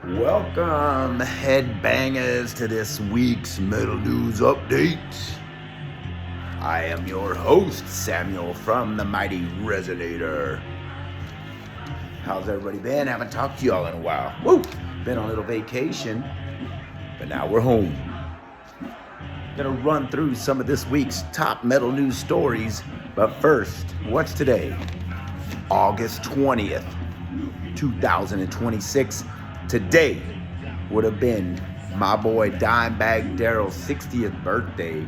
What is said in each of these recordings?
Welcome, headbangers, to this week's Metal News Update. I am your host, Samuel from the Mighty Resonator. How's everybody been? Haven't talked to y'all in a while. Woo! Been on a little vacation, but now we're home. Gonna run through some of this week's top metal news stories, but first, what's today? August 20th, 2026. Today would have been my boy Dimebag Darrell's 60th birthday.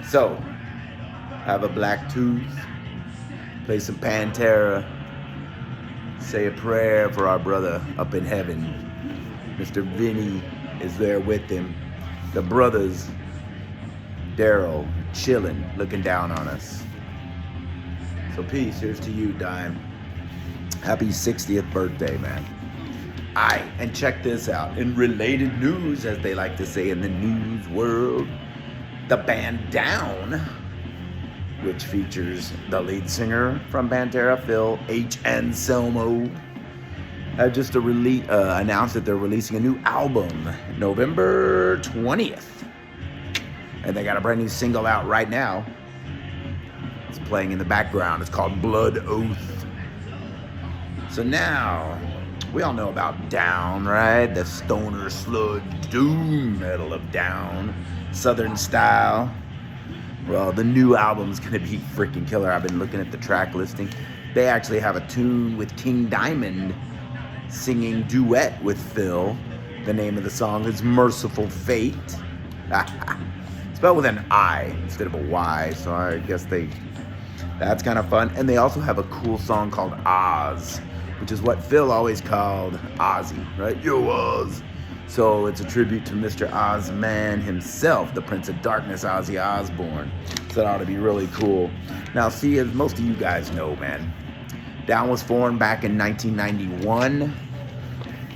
So, have a black tooth, play some Pantera, say a prayer for our brother up in heaven. Mr. Vinny is there with him. The brothers, Darrell, chilling, looking down on us. So peace, here's to you, Dime. Happy 60th birthday, man. Alright, and check this out. In related news, as they like to say in the news world, the band Down, which features the lead singer from Pantera, Phil H. Anselmo, have just announced that they're releasing a new album November 20th. And they got a brand new single out right now. It's playing in the background. It's called Blood Oath. So now, we all know about Down, right? The stoner sludge doom metal of Down, Southern style. Well, the new album's gonna be freaking killer. I've been looking at the track listing. They actually have a tune with King Diamond singing duet with Phil. The name of the song is Merciful Fate. Spelled with an I instead of a Y, so I guess that's kind of fun. And they also have a cool song called Oz, which is what Phil always called Ozzy, right? Yo, Oz. So it's a tribute to Mr. Ozman himself, the Prince of Darkness, Ozzy Osbourne. So that ought to be really cool. Now, see, as most of you guys know, man, Down was formed back in 1991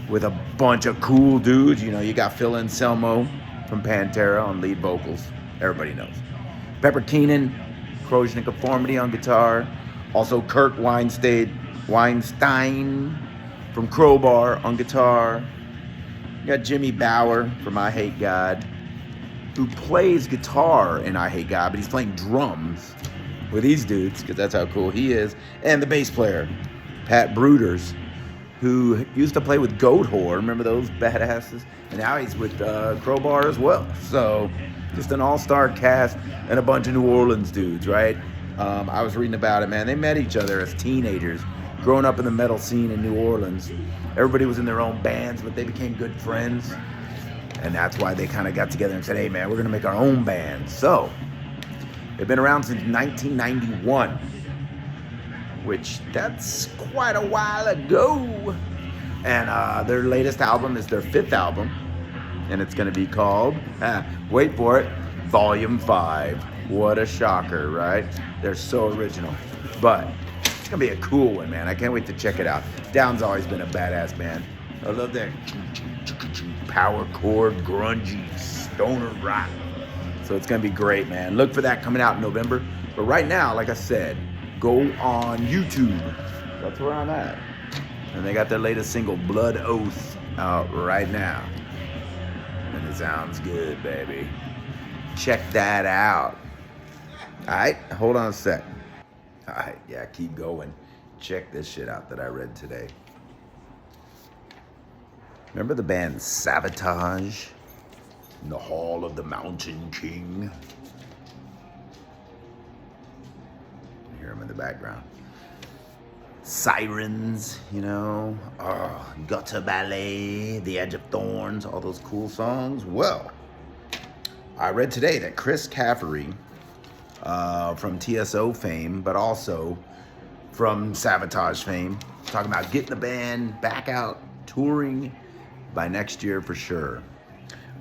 with a bunch of cool dudes. You know, you got Phil Anselmo from Pantera on lead vocals. Everybody knows. Pepper Keenan, Corrosion of Conformity on guitar. Also Kirk Weinstein from Crowbar on guitar. You got Jimmy Bower from I Hate God, who plays guitar in I Hate God, but he's playing drums with these dudes, because that's how cool he is. And the bass player, Pat Bruders, who used to play with Goatwhore. Remember those badasses? And now he's with Crowbar as well. So, just an all-star cast and a bunch of New Orleans dudes, right? I was reading about it, man. They met each other as teenagers, growing up in the metal scene in New Orleans. Everybody was in their own bands, but they became good friends. And that's why they kind of got together and said, hey, man, we're going to make our own band. So, they've been around since 1991, which that's quite a while ago. And their latest album is their 5th album. And it's going to be called, wait for it, Volume 5. What a shocker, right? They're so original. But it's going to be a cool one, man. I can't wait to check it out. Down's always been a badass band. I love that power chord, grungy, stoner rock. So it's going to be great, man. Look for that coming out in November. But right now, like I said, go on YouTube. That's where I'm at. And they got their latest single, Blood Oath, out right now. And it sounds good, baby. Check that out. Alright, hold on a sec. Alright, yeah, keep going. Check this shit out that I read today. Remember the band Savatage? In the Hall of the Mountain King? You hear him in the background. Sirens, you know, Gutter Ballet, The Edge of Thorns, all those cool songs. Well, I read today that Chris Caffery, from TSO fame, but also from Savatage fame, talking about getting the band back out touring by next year for sure.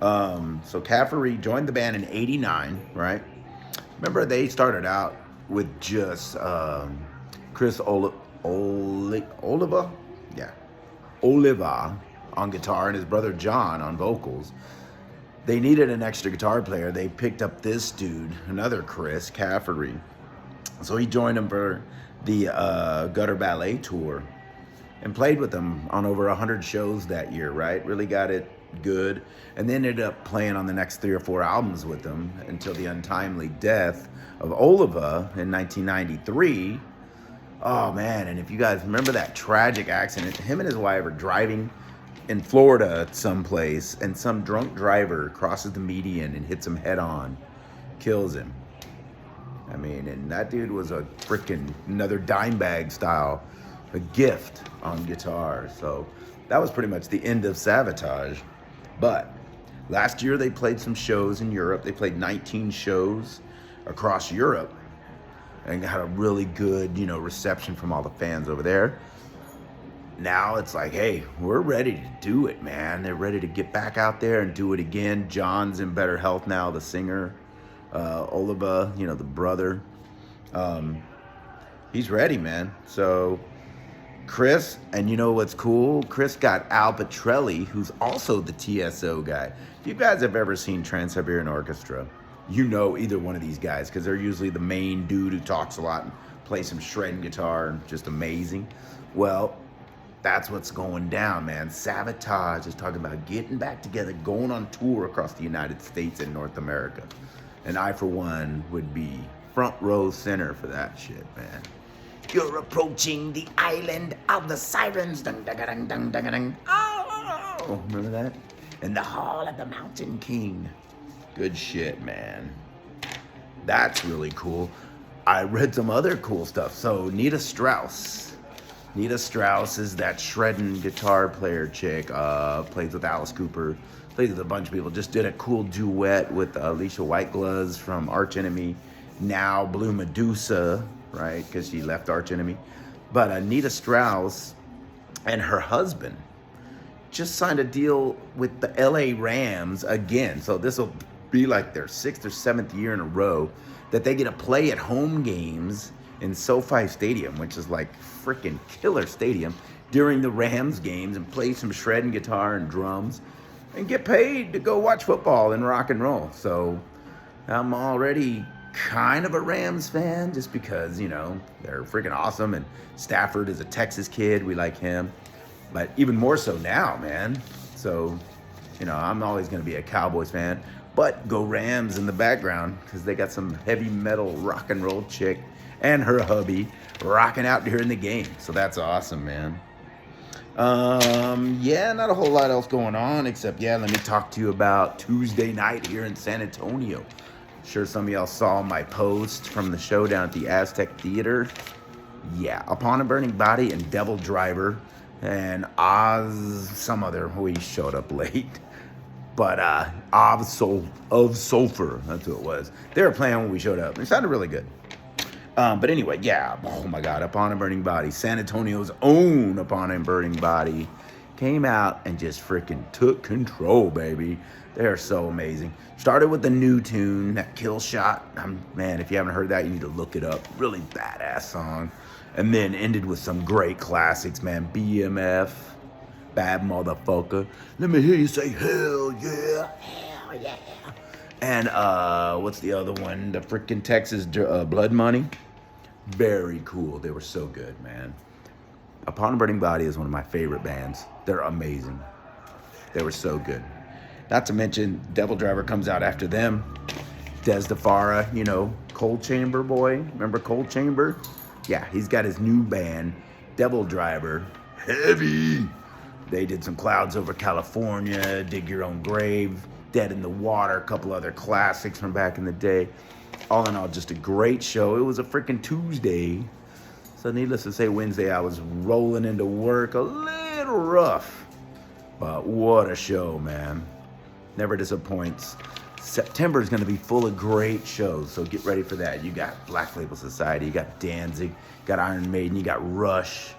So Caffery joined the band in '89, right? Remember, they started out with just Chris Oliva on guitar and his brother John on vocals. They needed an extra guitar player. They picked up this dude, another Chris Caffery. So he joined them for the Gutter Ballet tour. and played with them on over 100 shows that year, right? Really got it good. And then ended up playing on the next 3 or 4 albums with them until the untimely death of Oliver in 1993. Oh, man, and if you guys remember that tragic accident, him and his wife are driving in Florida someplace, and some drunk driver crosses the median and hits him head on, kills him. I mean, and that dude was a freaking another Dimebag style, a gift on guitar. So that was pretty much the end of Savatage. But last year they played some shows in Europe. They played 19 shows across Europe and had a really good, reception from all the fans over there. Now it's like, hey, we're ready to do it, man. They're ready to get back out there and do it again. John's in better health now, the singer. Oliver, the brother. He's ready, man. So Chris, and you know what's cool? Chris got Al Petrelli, who's also the TSO guy. If you guys have ever seen Trans-Siberian Orchestra, you know either one of these guys, because they're usually the main dude who talks a lot and plays some shredding guitar and just amazing. Well, that's what's going down, man. Savatage is talking about getting back together, going on tour across the United States and North America. And I, for one, would be front row center for that shit, man. You're approaching the island of the sirens. Dung, dung, dung, dung, dung, dung. Oh, remember that? And the Hall of the Mountain King. Good shit, man. That's really cool. I read some other cool stuff. So, Nita Strauss. Nita Strauss is that shredding guitar player chick. Plays with Alice Cooper. Plays with a bunch of people. Just did a cool duet with Alicia Whitegloves from Arch Enemy. Now Blue Medusa, right? Because she left Arch Enemy. But Nita Strauss and her husband just signed a deal with the LA Rams again. So this will be like their 6th or 7th year in a row that they get to play at home games in SoFi Stadium, which is like freaking killer stadium, during the Rams games, and play some shredding guitar and drums and get paid to go watch football and rock and roll. So I'm already kind of a Rams fan just because, they're freaking awesome, and Stafford is a Texas kid. We like him, but even more so now, man. So, I'm always going to be a Cowboys fan, but go Rams in the background because they got some heavy metal rock and roll chick and her hubby rocking out during the game. So that's awesome, man. Not a whole lot else going on except, let me talk to you about Tuesday night here in San Antonio. I'm sure some of y'all saw my post from the show down at the Aztec Theater. Yeah, Upon a Burning Body and Devil Driver and Oz, some other, he showed up late. But of Sulfur, that's who it was. They were playing when we showed up. It sounded really good. But anyway, oh my God, Upon a Burning Body, San Antonio's own Upon a Burning Body, came out and just freaking took control, baby. They're so amazing. Started with the new tune, that Kill Shot. Man, if you haven't heard that, you need to look it up. Really badass song. And then ended with some great classics, man. BMF, Bad Motherfucker. Let me hear you say, hell yeah, hell yeah. And what's the other one? The freaking Texas Blood Money. Very cool. They were so good, man. Upon a Burning Body is one of my favorite bands. They're amazing. They were so good. Not to mention, Devil Driver comes out after them. Des DeFara, Cold Chamber boy. Remember Cold Chamber? Yeah, he's got his new band, Devil Driver. Heavy. They did some Clouds Over California, Dig Your Own Grave, Dead in the Water, a couple other classics from back in the day. All in all, just a great show. It was a freaking Tuesday. So needless to say, Wednesday I was rolling into work a little rough. But what a show, man. Never disappoints. September is going to be full of great shows, so get ready for that. You got Black Label Society, you got Danzig, you got Iron Maiden, you got Rush.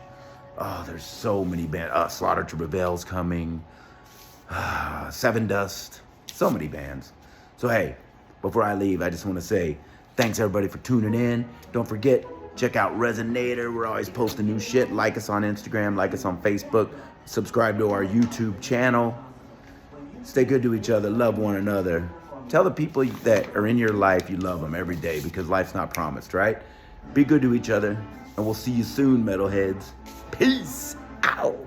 Oh, there's so many bands. Slaughter to Prevail's coming. Seven Dust. So many bands. So hey, before I leave, I just want to say thanks everybody for tuning in. Don't forget, check out Resonator. We're always posting new shit. Like us on Instagram, like us on Facebook. Subscribe to our YouTube channel. Stay good to each other. Love one another. Tell the people that are in your life you love them every day, because life's not promised, right? Be good to each other, and we'll see you soon, metalheads. Peace out. out.